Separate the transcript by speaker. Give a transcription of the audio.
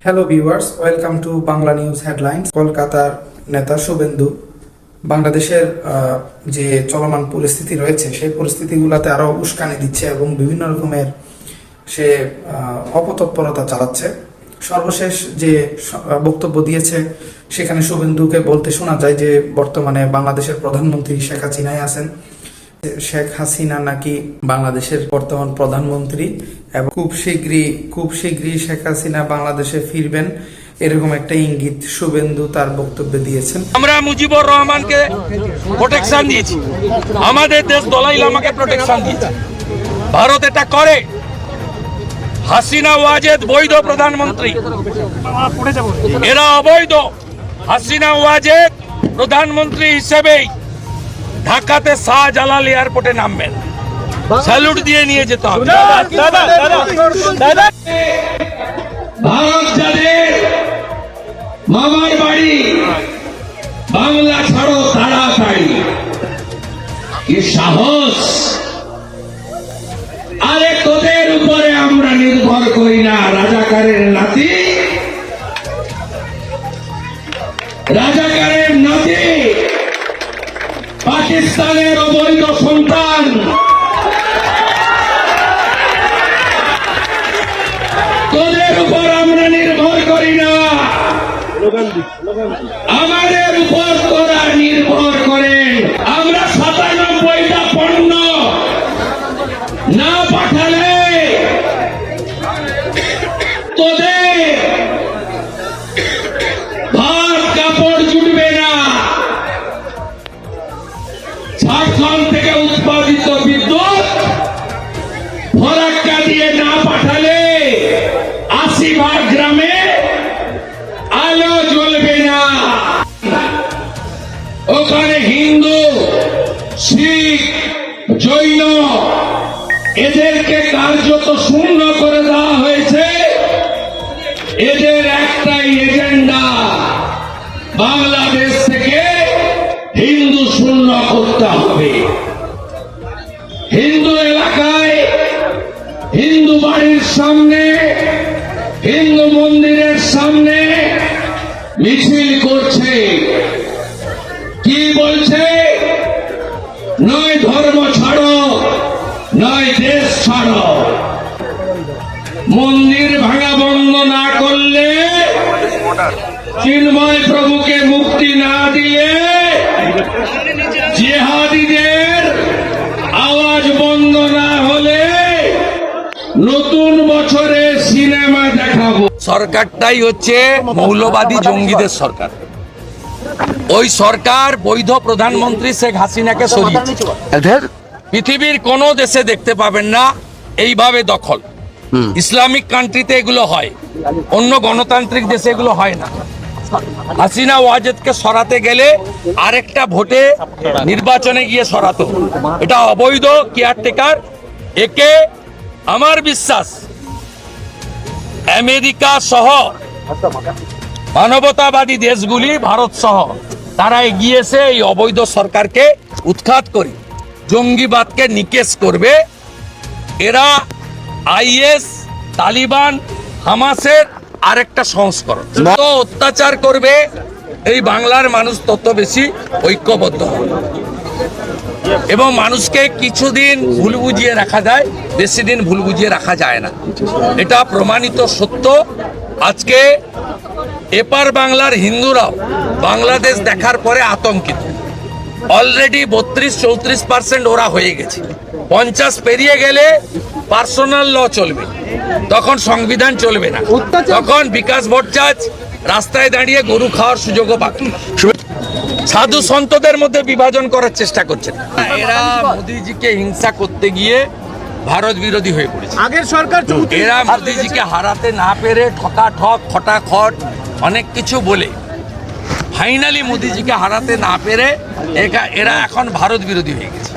Speaker 1: Hello viewers, welcome to Bangla news headlines. কলকাতার নেতা শুভেন্দু বাংলাদেশের যে চলমান পরিস্থিতি রয়েছে সেই পরিস্থিতিগুলোতে আরো উস্কানি দিচ্ছে এবং বিভিন্ন রকমের সে অপতৎপরতা চালাচ্ছে। সর্বশেষ যে বক্তব্য দিয়েছে সেখানে শুভেন্দুকে বলতে শোনা যায় যে বর্তমানে বাংলাদেশের প্রধানমন্ত্রী শেখ হাসিনাই আছেন। শেখ হাসিনা নাকি বাংলাদেশের বর্তমান প্রধানমন্ত্রী এবং খুব শীঘ্রই শেখ হাসিনা বাংলাদেশে ফিরবেন, এরকম একটা ইঙ্গিত শুভেন্দু তার বক্তব্যে দিয়েছেন।
Speaker 2: আমরা মুজিবুর রহমানকে প্রোটেকশন দিয়েছি, আমাদের দেশ দলাই লামাকে প্রোটেকশন দিয়েছি। ভারত এটা করে। হাসিনা ওয়াজেদ বৈধ প্রধানমন্ত্রী, এরা অবৈধ। হাসিনা ওয়াজেদ প্রধানমন্ত্রী হিসেবেই ঢাকাতে শাহজালাল এয়ারপোর্টে নামবেন, স্যালুট দিয়ে নিয়ে যেতে হবে।
Speaker 3: ভারত যাদের মামার বাড়ি, বাংলা ছাড়ো তাড়াতাড়ি, কি সাহস! আরে তোদের উপরে আমরা নির্ভর করি না। রাজাকারের নাতি, পাকিস্তানের অবৈধ সন্তান, তোদের উপর আমরা নির্ভর করি না। আমাদের উপর তোরা নির্ভর করেন। আমরা ৯৭টা পণ্য না পাঠালে তোদের ভাত কাপড় জুটবে না। ঝাড়খণ্ড থেকে উৎপাদিত বিদ্যুৎ ফরাক্কা দিয়ে না পাঠালে ৮০ গ্রামে আলো জ্বলবে না। ওখানে হিন্দু, শিখ, জৈন এদেরকে কার্যত শূন্য করে দেওয়া হয়েছে। এদের একটাই এজেন্ডা, বাংলাদেশ থেকে হিন্দু শূন্য করতে হবে। হিন্দু এলাকায়, হিন্দু বাড়ির সামনে, হিন্দু মন্দিরের সামনে মিছিল করছে। কি বলছে? নয় ধর্ম ছাড়ো, নয় দেশ ছাড়ো। মন্দির ভাঙা বন্ধ না করলে, চিন্ময় প্রভুকে মুক্তি না দিয়ে, জিহাদিদের আওয়াজ বন্ধ না হলে নতুন বছরে সিনেমা দেখাবো।
Speaker 2: সরকারটাই হচ্ছে মৌলবাদী জঙ্গিদের সরকার। ওই সরকার বৈধ প্রধানমন্ত্রী শেখ হাসিনাকে সরিয়েছে। পৃথিবীর কোন দেশে দেখতে পাবেন না এইভাবে দখল। ইসলামিক কান্ট্রিতে এগুলো হয়, অন্য গণতান্ত্রিক দেশে এগুলো হয় না। হাসিনা ওয়াজেদকে সরাতে গেলে আরেকটা ভোটে নির্বাচনে গিয়ে সরাতো, এটা অবৈধ কেয়ারটেকার। একে আমার বিশ্বাস আমেরিকা সহ মানবতাবাদী দেশগুলি, ভারত সহ, তারা এগিয়েছে এই অবৈধ সরকারকে উৎখাত করে জঙ্গিবাদকে নিকেশ করবে। এরা আইএস, তালিবান, হামাসের আরেকটা সংস্করণ। যত অত্যাচার করবে এই বাংলার মানুষ তত বেশি ঐক্যবদ্ধ হবে এবং মানুষকে কিছুদিন ভুল বুঝিয়ে রাখা যায়, বেশি দিন ভুল বুঝিয়ে রাখা যায় না। এটা প্রমাণিত সত্য। আজকে এপার বাংলার হিন্দুরাও বাংলাদেশ দেখার পরে আতঙ্কিত। অলরেডি ৩২-৩৪% ওরা হয়ে গেছে। ৫০ পেরিয়ে গেলে পার্সোনাল ল চলবে, তখন সংবিধান চলবে না, তখন বিকাশ ভট্টাচার্য রাস্তায় দাঁড়িয়ে গরু খাওয়ার সুযোগও পাবে। সাধু সন্তদের মধ্যে বিভাজন করার চেষ্টা করছেন এরা। মোদিজিকে হিংসা করতে গিয়ে ভারত বিরোধী হয়ে পড়েছে। আগের সরকার এরা মোদিজিকে হারাতে না পেরে ঠকাঠক, খটাখট অনেক কিছু বলে ফাইনালি মোদিজিকে হারাতে না পেরে এরা এখন ভারত বিরোধী হয়ে গেছে।